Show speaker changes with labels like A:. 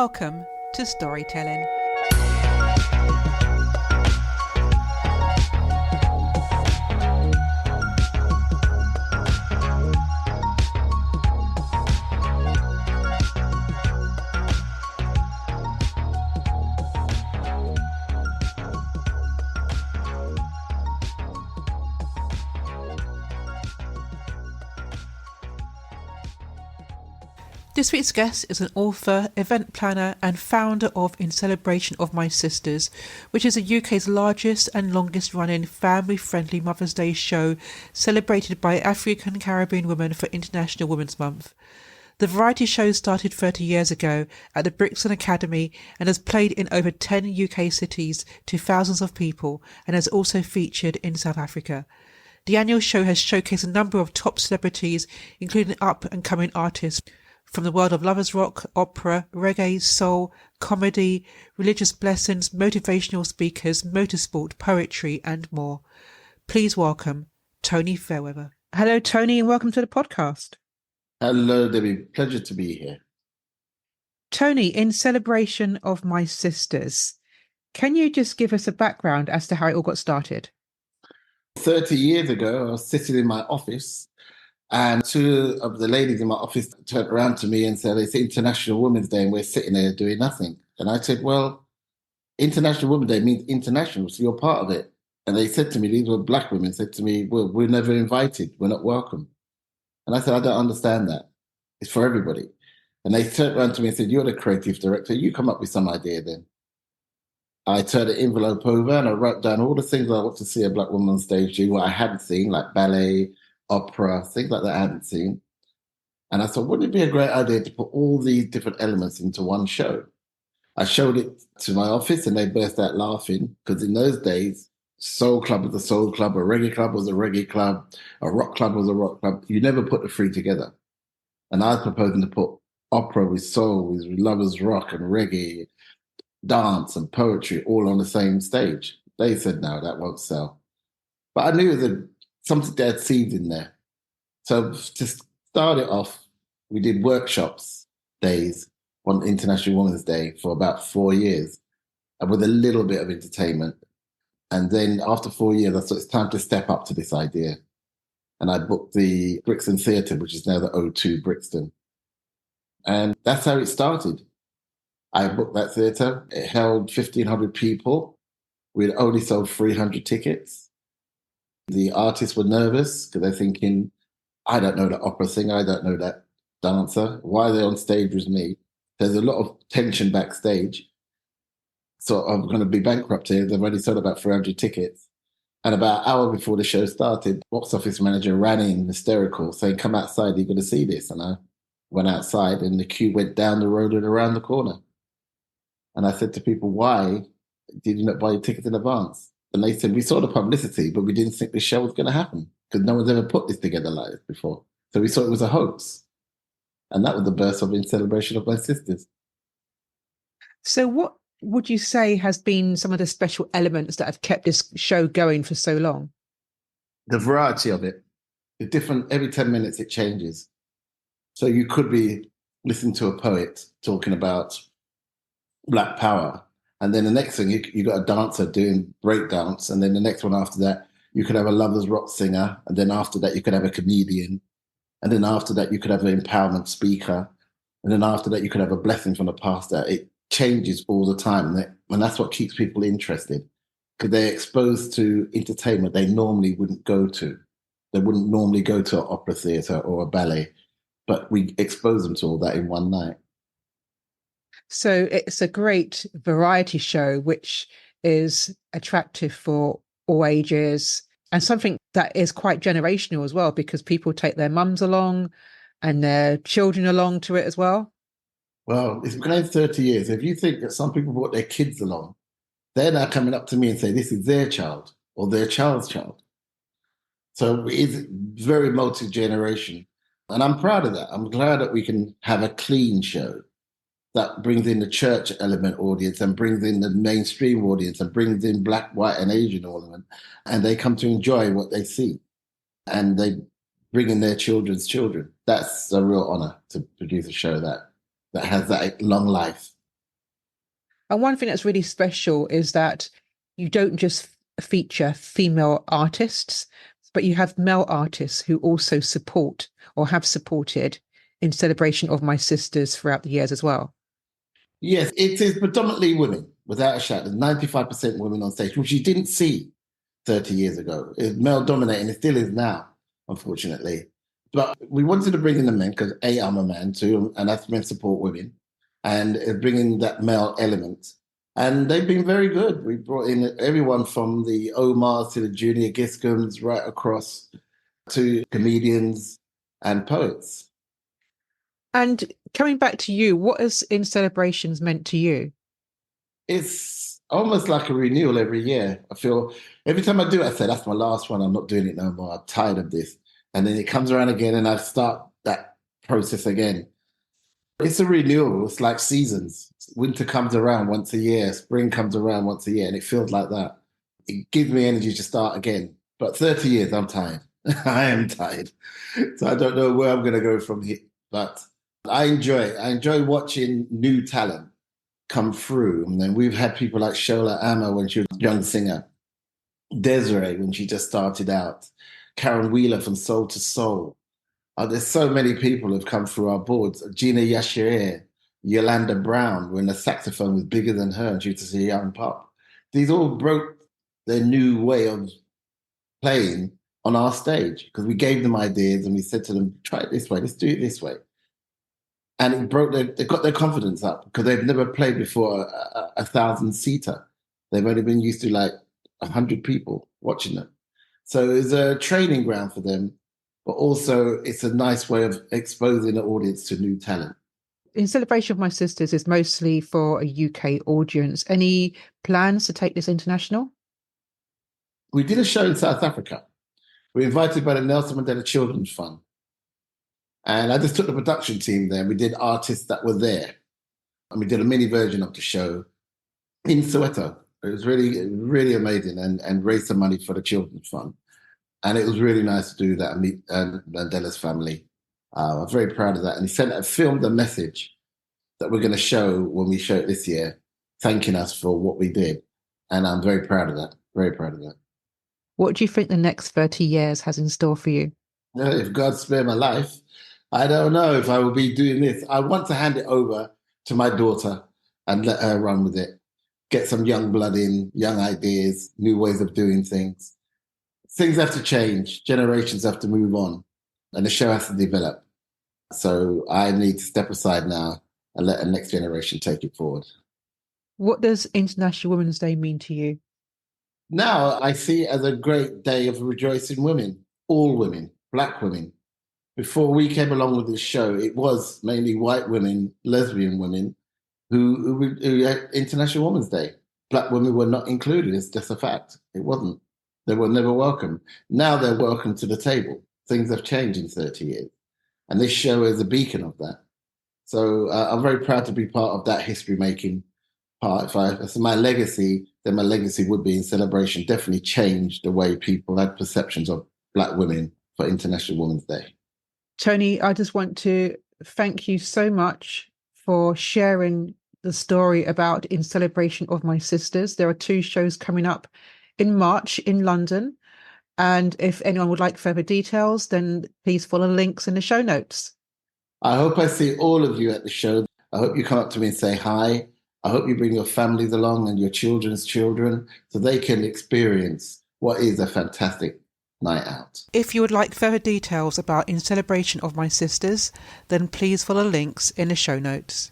A: Welcome to Storytelling. This week's guest is an author, event planner and founder of In Celebration of My Sisters, which is the UK's largest and longest running family-friendly Mother's Day show celebrated by African Caribbean women for International Women's Month. The variety show started 30 years ago at the Brixton Academy and has played in over 10 UK cities to thousands of people and has also featured in South Africa. The annual show has showcased a number of top celebrities, including up-and-coming artists from the world of lovers rock, opera, reggae, soul, comedy, religious blessings, motivational speakers, motorsport, poetry and more. Please welcome Tony Fairweather. Hello, Tony, and welcome to the podcast.
B: Hello, Debbie. Pleasure to be here.
A: Tony, In Celebration of My Sisters, can you just give us a background as to how it all got started?
B: 30 years ago, I was sitting in my office and two of the ladies in my office turned around to me and said, it's International Women's Day and we're sitting there doing nothing. And I said, well, International Women's Day means international, so you're part of it. And they said to me, these were black women, said to me, well, we're never invited, we're not welcome. And I said, I don't understand that. It's for everybody. And they turned around to me and said, you're the creative director, you come up with some idea then. I turned the envelope over and I wrote down all the things I want to see a black woman on stage do, what I hadn't seen, like ballet, opera, things like that I hadn't seen. And I thought, wouldn't it be a great idea to put all these different elements into one show? I showed it to my office and they burst out laughing because in those days, soul club was a soul club, a reggae club was a reggae club, a rock club was a rock club. You never put the three together. And I was proposing to put opera with soul, with lovers rock and reggae, dance and poetry all on the same stage. They said, no, that won't sell. But I knew that something they had seeds in there. So to start it off, we did workshops days on International Women's Day for about 4 years and with a little bit of entertainment. And then after 4 years, I thought it's time to step up to this idea. And I booked the Brixton Theatre, which is now the O2 Brixton. And that's how it started. I booked that theatre. It held 1,500 people. We had only sold 300 tickets. The artists were nervous because they're thinking, I don't know the opera singer, I don't know that dancer. Why are they on stage with me? There's a lot of tension backstage. So I'm going to be bankrupt here. They've already sold about 300 tickets. And about an hour before the show started, box office manager ran in hysterical saying, come outside, you're going to see this. And I went outside and the queue went down the road and around the corner. And I said to people, why did you not buy your tickets in advance? And they said, we saw the publicity, but we didn't think the show was going to happen because no one's ever put this together like this before. So we thought it was a hoax. And that was the birth of In Celebration of My Sisters.
A: So what would you say has been some of the special elements that have kept this show going for so long?
B: The variety of it. The different, every 10 minutes it changes. So you could be listening to a poet talking about Black Power. And then the next thing, you got a dancer doing breakdance. And then the next one after that, you could have a lovers rock singer. And then after that, you could have a comedian. And then after that, you could have an empowerment speaker. And then after that, you could have a blessing from the pastor. It changes all the time. And that's what keeps people interested because they're exposed to entertainment they normally wouldn't go to. They wouldn't normally go to an opera theatre or a ballet. But we expose them to all that in one night.
A: So it's a great variety show, which is attractive for all ages and something that is quite generational as well, because people take their mums along and their children along to it as well.
B: Well, it's been 30 years. If you think that some people brought their kids along, they're now coming up to me and say, this is their child or their child's child. So it's very multi-generation. And I'm proud of that. I'm glad that we can have a clean show that brings in the church element audience and brings in the mainstream audience and brings in Black, white and Asian element. And they come to enjoy what they see. And they bring in their children's children. That's a real honor to produce a show that has that long life.
A: And one thing that's really special is that you don't just feature female artists, but you have male artists who also support or have supported in celebration of my sisters throughout the years as well.
B: Yes, it is predominantly women, without a shadow. 95% women on stage, which you didn't see 30 years ago. It's male dominating, it still is now, unfortunately. But we wanted to bring in the men because A, I'm a man too, and us men support women, and bring in that male element. And they've been very good. We brought in everyone from the Omars to the Junior Giscoms, right across to comedians and poets.
A: And coming back to you, what has In Celebrations meant to you?
B: It's almost like a renewal every year. I feel every time I do it, I say, that's my last one. I'm not doing it no more. I'm tired of this. And then it comes around again and I start that process again. It's a renewal. It's like seasons. Winter comes around once a year, spring comes around once a year, and it feels like that. It gives me energy to start again. But 30 years, I'm tired. I am tired. So I don't know where I'm going to go from here. But I enjoy it. I enjoy watching new talent come through. And then we've had people like Shola Amma when she was a young singer, Desiree when she just started out, Karen Wheeler from Soul to Soul. There's so many people who've come through our boards. Gina Yashir, Yolanda Brown, when the saxophone was bigger than her and she was a young pop. These all broke their new way of playing on our stage because we gave them ideas and we said to them, try it this way, let's do it this way. And they got their confidence up because they've never played before a 1,000-seater. They've only been used to like 100 people watching them. So it's a training ground for them, but also it's a nice way of exposing the audience to new talent.
A: In Celebration of My Sisters is mostly for a UK audience. Any plans to take this international?
B: We did a show in South Africa. We were invited by the Nelson Mandela Children's Fund. And I just took the production team there. We did artists that were there. And we did a mini version of the show in Soweto. It was really, really amazing and raised some money for the Children's Fund. And it was really nice to do that and meet Mandela's family. I'm very proud of that. And he filmed a message that we're going to show when we show it this year, thanking us for what we did. And I'm very proud of that. Very proud of that.
A: What do you think the next 30 years has in store for you?
B: If God spare my life, I don't know if I will be doing this. I want to hand it over to my daughter and let her run with it. Get some young blood in, young ideas, new ways of doing things. Things have to change. Generations have to move on. And the show has to develop. So I need to step aside now and let the next generation take it forward.
A: What does International Women's Day mean to you?
B: Now I see it as a great day of rejoicing women, all women, Black women. Before we came along with this show, it was mainly white women, lesbian women, who had International Women's Day. Black women were not included. It's just a fact. It wasn't. They were never welcome. Now they're welcome to the table. Things have changed in 30 years. And this show is a beacon of that. So I'm very proud to be part of that history-making part. If it's my legacy, then my legacy would be In Celebration definitely changed the way people had perceptions of Black women for International Women's Day.
A: Tony, I just want to thank you so much for sharing the story about In Celebration of My Sisters. There are 2 shows coming up in March in London. And if anyone would like further details, then please follow links in the show notes.
B: I hope I see all of you at the show. I hope you come up to me and say hi. I hope you bring your families along and your children's children so they can experience what is a fantastic night out.
A: If you would like further details about In Celebration of My Sisters, then please follow links in the show notes.